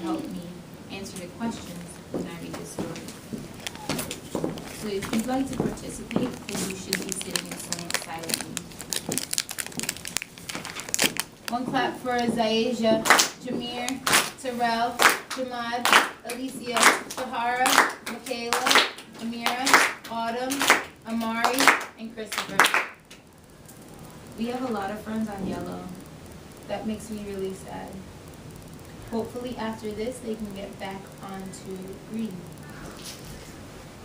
help me answer the questions when I read the story. So if you'd like to participate, then you should be sitting silently. One clap for Zayasia, Jameer, Terrell, Jamad, Alicia, Sahara, Michaela, Amira, Autumn, Amari, and Christopher. We have a lot of friends on yellow. That makes me really sad. Hopefully after this they can get back onto green.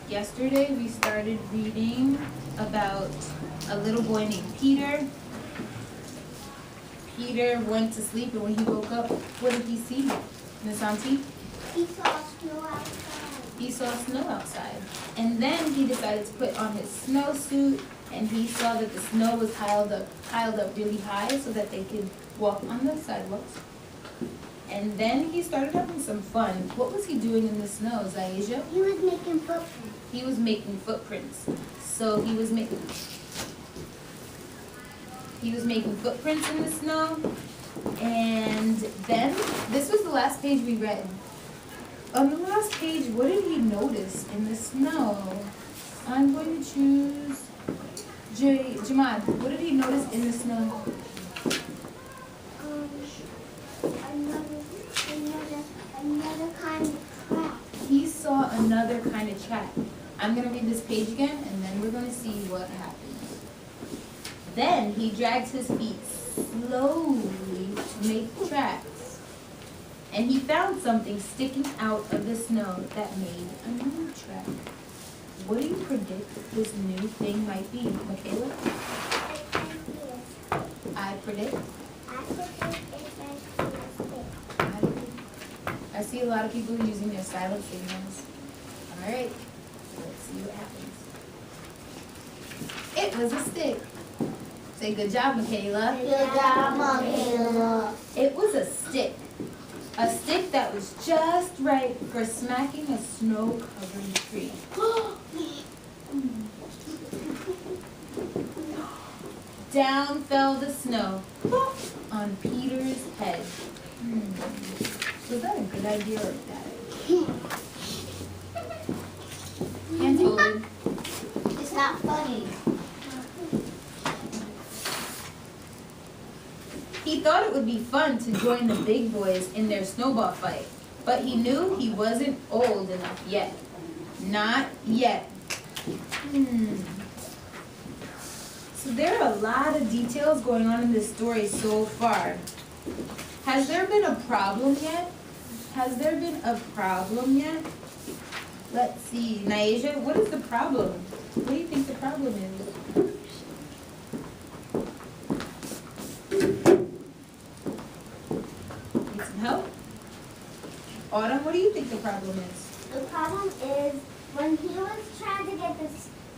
Yesterday we started reading about a little boy named Peter. Peter went to sleep, and when he woke up, what did he see? Miss Auntie? He saw snow outside. He saw snow outside. And then he decided to put on his snowsuit, and he saw that the snow was piled up really high so that they could walk on the sidewalks. And then he started having some fun. What was he doing in the snow, Zayasia? He was making footprints. He was making footprints. So he was making footprints in the snow. And then, this was the last page we read. On the last page, what did he notice in the snow? I'm going to choose Jamad. What did he notice in the snow? Another kind of trap. He saw another kind of trap. I'm going to read this page again, and then we're going to see what happens. Then he dragged his feet slowly to make tracks. And he found something sticking out of the snow that made a new track. What do you predict this new thing might be, Michaela? I predict. I see a lot of people using their silent signals. All right, let's see what happens. It was a stick. Say good job, Michaela. Good job, Michaela. It was a stick. A stick that was just right for smacking a snow-covered tree. Down fell the snow on Peter's head. Was that a good idea or a bad idea? Hands folded. It's not funny. He thought it would be fun to join the big boys in their snowball fight, but he knew he wasn't old enough yet. Not yet. So there are a lot of details going on in this story so far. Has there been a problem yet? Has there been a problem yet? Let's see. Naisha, what is the problem? What do you think the problem is? Need some help? Autumn, what do you think the problem is? The problem is when he was trying to get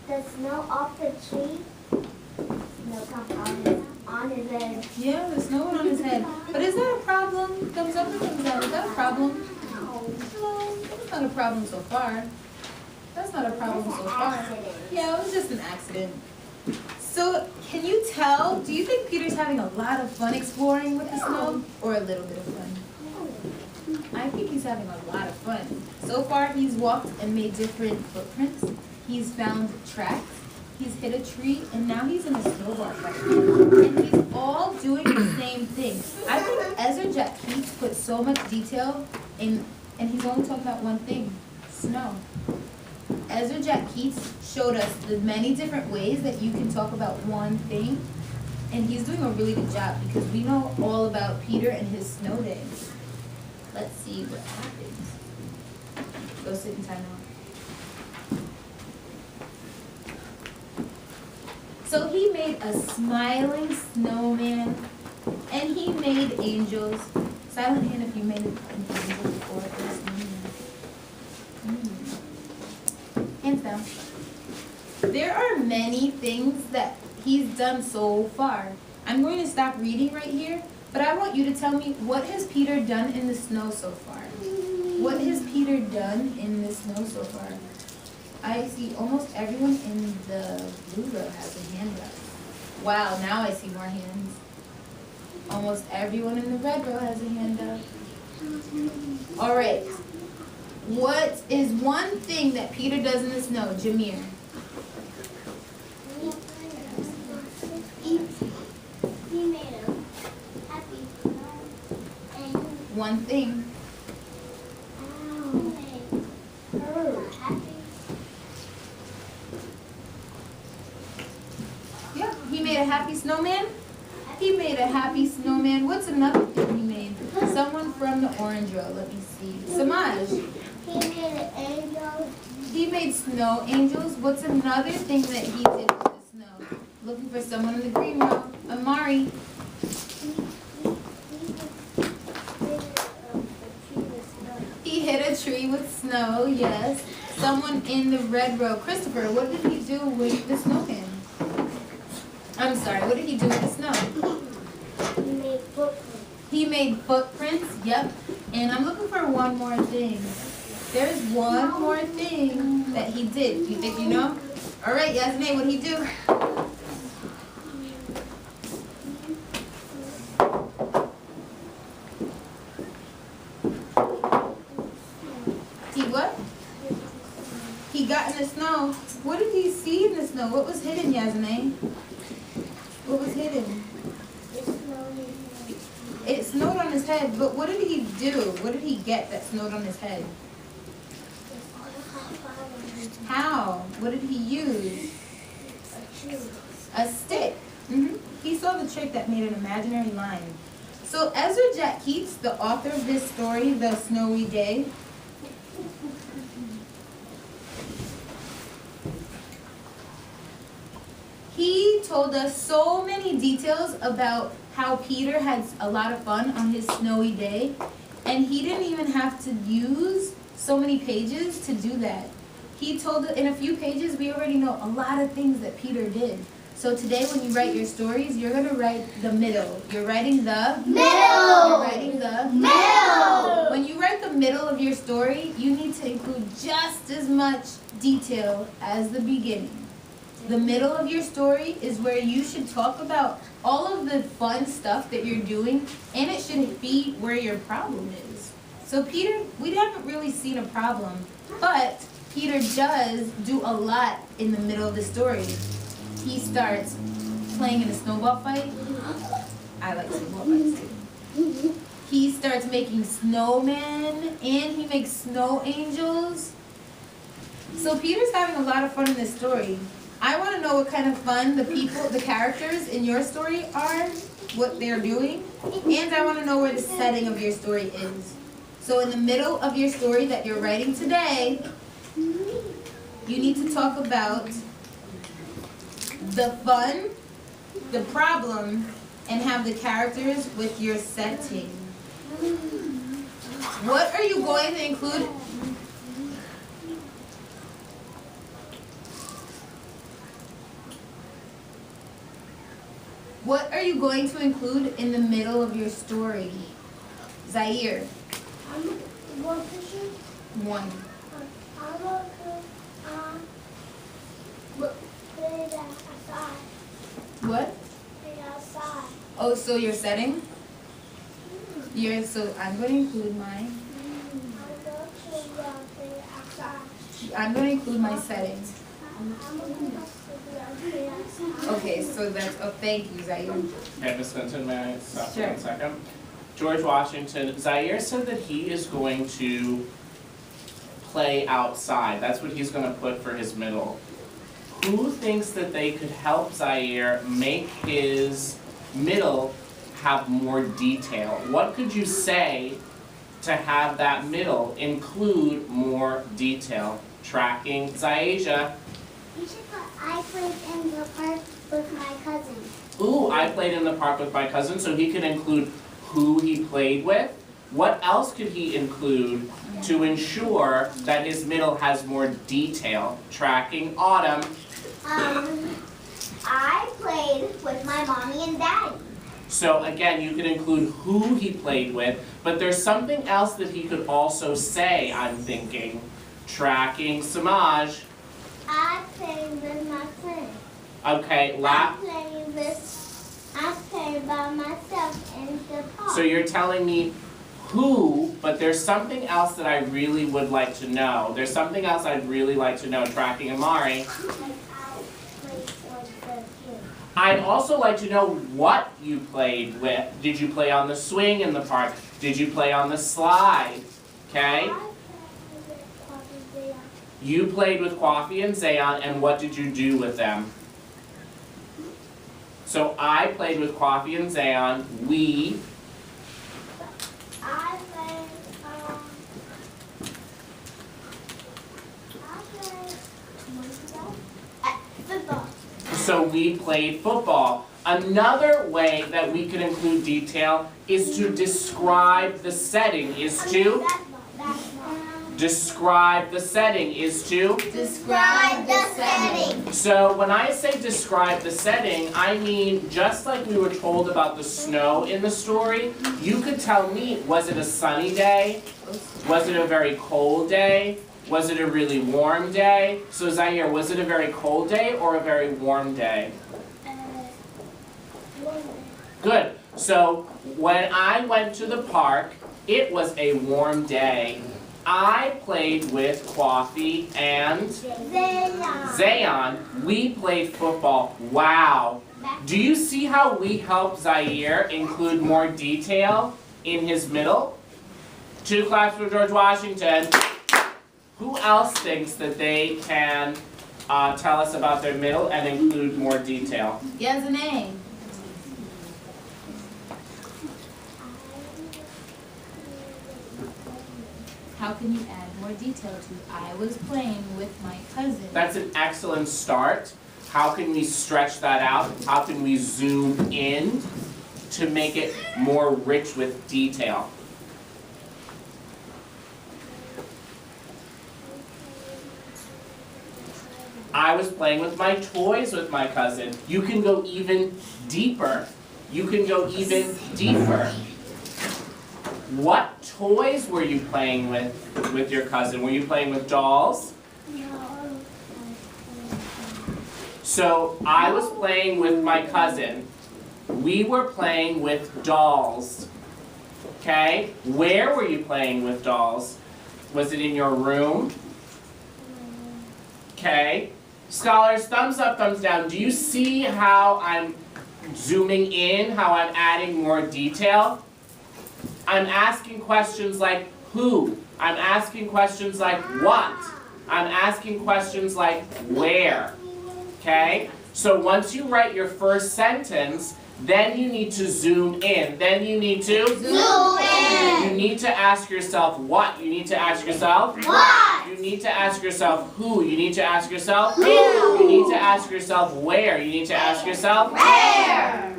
the snow off the tree, snow come on his head. Yeah, the snow went on his head. But is that a problem? Thumbs up or thumbs down? Is that a problem? No, it's not a problem so far. That's not a problem so far. Yeah, it was just an accident. So, can you tell, do you think Peter's having a lot of fun exploring with the snow? Or a little bit of fun? I think he's having a lot of fun. So far, he's walked and made different footprints. He's found tracks. He's hit a tree, and now he's in a snowball fight. And he's all doing the same thing. I think Ezra Jack Keats put so much detail in, and he's only talking about one thing, snow. Ezra Jack Keats showed us the many different ways that you can talk about one thing, and he's doing a really good job because we know all about Peter and his snow day. Let's see what happens. Go sit in timeout. So he made a smiling snowman, and he made angels. Silent hand if you made an angel before or a snowman. Hands down. There are many things that he's done so far. I'm going to stop reading right here, but I want you to tell me, what has Peter done in the snow so far? What has Peter done in the snow so far? I see almost everyone in the blue row has a hand up. Wow, now I see more hands. Almost everyone in the red row has a hand up. All right. What is one thing that Peter does in the snow? Jameer. He made a happy snow and One thing. he made her happy. Yep, he made a happy snowman. He made a happy snowman. What's another thing he made? Someone from the orange row. Let me see. Samaj. He made an angel. He made snow angels. What's another thing that he did with the snow? Looking for someone in the green row. Amari. He hit a tree with snow, yes. Someone in the red row. Christopher, what did he do with the snowman? I'm sorry, what did he do with the snow? He made footprints. He made footprints, yep. And I'm looking for one more thing. There's one more thing that he did. You think you know? All right, Yasmin, what did he do? He what? He got in the snow. What did he see in the snow? What was hidden, Yasmin? What was hidden? It snowed on his head, but what did he do? What did he get that snowed on his head? How? What did he use? A stick. He saw the trick that made an imaginary line. So Ezra Jack Keats, the author of this story, The Snowy Day, he told us so many details about how Peter had a lot of fun on his snowy day, and he didn't even have to use so many pages to do that. He told it in a few pages. We already know a lot of things that Peter did. So today when you write your stories, you're going to write the middle. You're writing the middle. You're writing the Middle. When you write the middle of your story, you need to include just as much detail as the beginning. The middle of your story is where you should talk about all of the fun stuff that you're doing, and it should be where your problem is. So Peter, we haven't really seen a problem, but Peter does do a lot in the middle of the story. He starts playing in a snowball fight. I like snowball fights too. He starts making snowmen, and he makes snow angels. So Peter's having a lot of fun in this story. I want to know what kind of fun the characters in your story are, what they're doing, and I want to know where the setting of your story is. So in the middle of your story that you're writing today, you need to talk about the fun, the problem, and have the characters with your setting. What are you going to include? What are you going to include in the middle of your story? Zaire. One picture? One. I'm going to put it outside. What? Put it outside. Oh, so you're setting? So I'm going to include my. I'm going to put it outside. I'm going to include my setting. I'm going to put it outside. Okay, so that's. Oh, thank you, Zaire. Okay, Ms. Vinton, may I stop for Sure. 1 second? George Washington, Zaire said that he is going to play outside. That's what he's going to put for his middle. Who thinks that they could help Zaire make his middle have more detail? What could you say to have that middle include more detail? Tracking. Zaija. You should put I played in the park with my cousin. Ooh, I played in the park with my cousin, so he could include who he played with. What else could he include to ensure that his middle has more detail? Tracking. Autumn. I played with my mommy and daddy. So again, you could include who he played with, but there's something else that he could also say, I'm thinking. Tracking. Samaj. I played with my friend. Okay, I played by myself in the park. So you're telling me who, but there's something else that I really would like to know. There's something else I'd really like to know, tracking Amari. I'd also like to know what you played with. Did you play on the swing in the park? Did you play on the slide? Okay? You played with Coffee and Zayon, and what did you do with them? So I played with Coffee and Zayon. We. I played football. So we played football. Another way that we could include detail is to describe the setting, is to describe the setting, is to Describe the setting. So when I say describe the setting, I mean just like we were told about the snow in the story, you could tell me, was it a sunny day? Was it a very cold day? Was it a really warm day? So Zaire, was it a very cold day or a very warm day? Good. So when I went to the park, it was a warm day. I played with Coffee and Zayon. We played football. Wow. Do you see how we help Zaire include more detail in his middle? 2 claps for George Washington. Who else thinks that they can tell us about their middle and include more detail? He has an A. How can you add more detail to I was playing with my cousin? That's an excellent start. How can we stretch that out? How can we zoom in to make it more rich with detail? I was playing with my toys with my cousin. You can go even deeper. You can go even deeper. What toys were you playing with your cousin? Were you playing with dolls? No. So I was playing with my cousin. We were playing with dolls. Okay? Where were you playing with dolls? Was it in your room? Okay. Scholars, thumbs up, thumbs down. Do you see how I'm zooming in, how I'm adding more detail? I'm asking questions like who? I'm asking questions like what? I'm asking questions like where? Okay? So once you write your first sentence, then you need to zoom in. Then you need to Zoom in. You need to ask yourself what? You need to ask yourself What? You need to ask yourself who? You need to ask yourself Who? You need to ask yourself where? You need to ask yourself Where?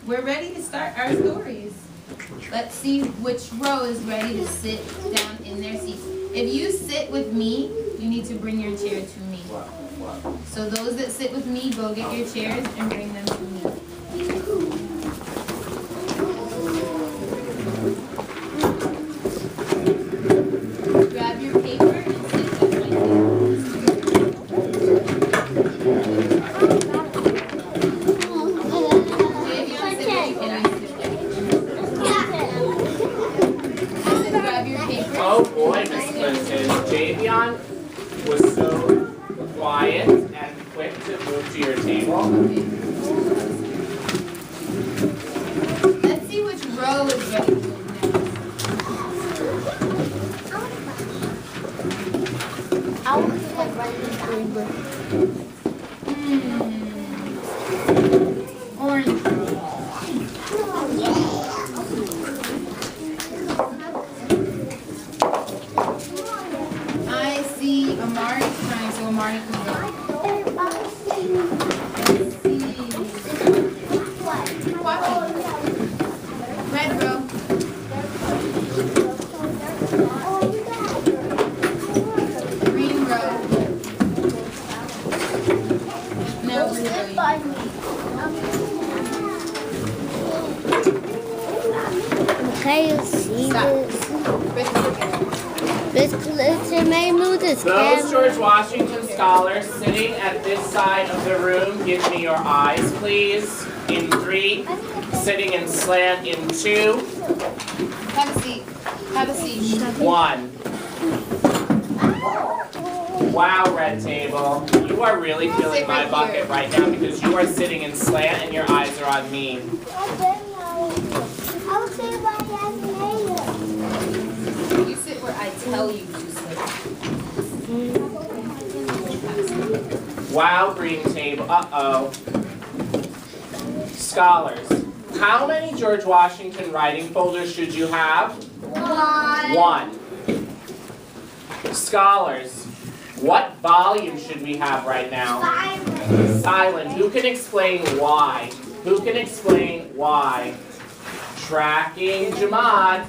We're ready to start our stories. Let's see which row is ready to sit down in their seats. If you sit with me, you need to bring your chair to me. So those that sit with me, go get your chairs and bring them to me. Grab your paper and sit behind me. Grab your paper. Oh boy, Miss Clinton. Javion was so quiet and quick to move to your table. Let's see which row is ready to move next. I want to like right in the Orange. I see Amari trying, so Amari can go. Let's see. Watching. Red row. Green row. No, blue row. Can you see Stop. Miss Clinton may move this Those George Washington scholars sitting at this side of the room, give me your eyes, please. In 3, Sitting in slant in 2. Have a seat. Have a seat. 1. Wow, Red Table. You are really filling my bucket right now because you are sitting in slant and your eyes are on me. You sit where I tell you to sit. Wow, Green Table. Uh-oh. Scholars, how many George Washington writing folders should you have? 1. Scholars, what volume should we have right now? Silent. Who can explain why? Who can explain why? Tracking Jamad.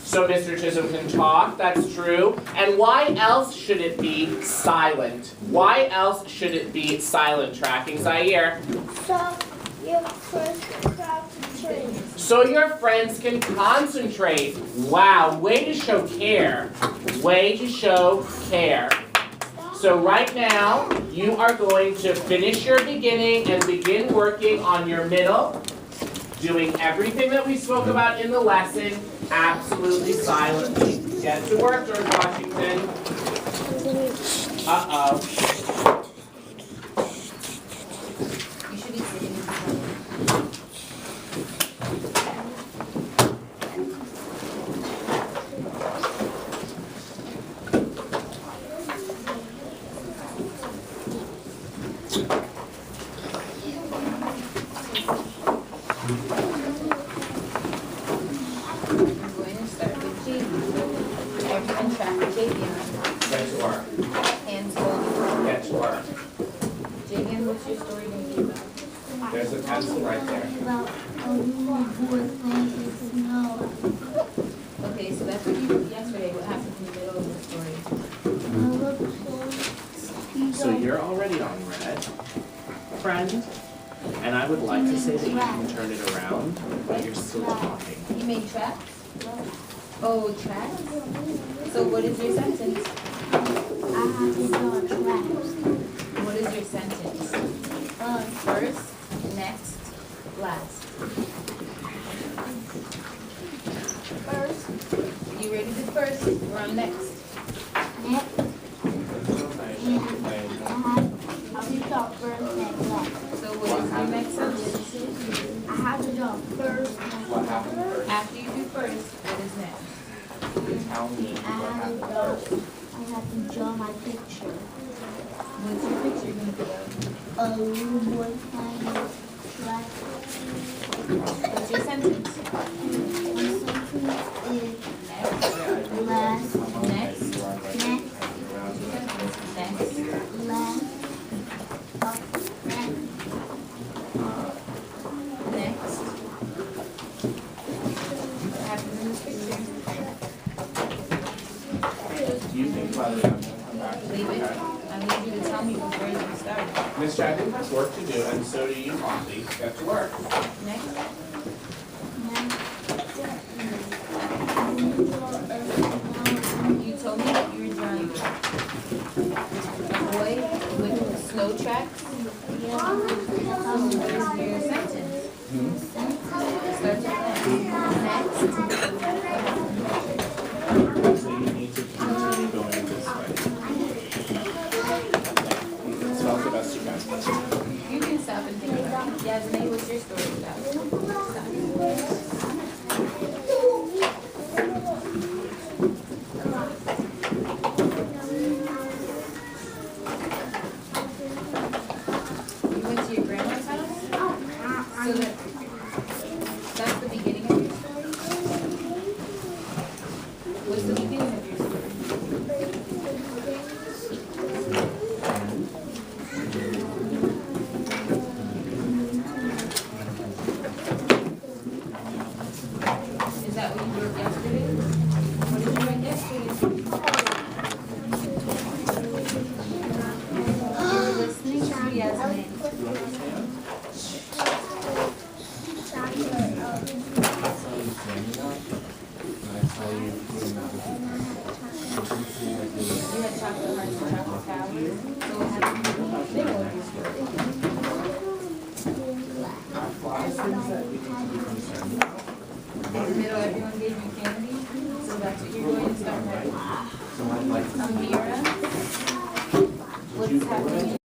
So Mr. Chisholm can talk, that's true. And why else should it be silent? Why else should it be silent? Tracking Zaire. So your friends can concentrate. Wow, way to show care. Way to show care. So right now, you are going to finish your beginning and begin working on your middle, doing everything that we spoke about in the lesson, absolutely silently. Get to work, George Washington. Uh-oh. You should be sitting in front. There's a pencil right there. Okay, so that's what you did yesterday. What happened in the middle of the story? So you're already on red, friend. And I would like to say that you can turn it around, but you're still talking. You made tracks? Oh, tracks? So what is your sentence? I have to draw tracks. What is your sentence? First, next, last. First. You already did first. We're on next. Next. I have to draw first, next, last. So what is your next sentence? I have to draw first, next, last. After you do first, what is next? Tell me I what happened first. have to draw my picture. What's your picture going to be of? A little boy playing track. What's your sentence? My sentence is Next, last, next, next, next, last, up, next. next. What happens in this picture? Do you think about it? I'm gonna come back to Leave it. okay? I need you to tell me before you start. Miss Chapman has work to do, and so do you, Poppy. Get to work. Next. You told me that you were drawing a boy with snow tracks. What is your sentence? Starts with next. So you need to continue going this way. Spell the best you can. You can stop and think about it. Yasmin, what's your story about? You went to your grandma's house? So that's the beginning of your story? What's the beginning of your story? Is that what you wrote yesterday? What did you write yesterday? You were listening to Yasmin. You had chocolate hearts and chocolate towers. So what happened in the middle of your story? anything to be concerned about. In the middle, everyone gave you candy, so that's what you're going to start with. So I'd like to. Amira, Would you what's happening?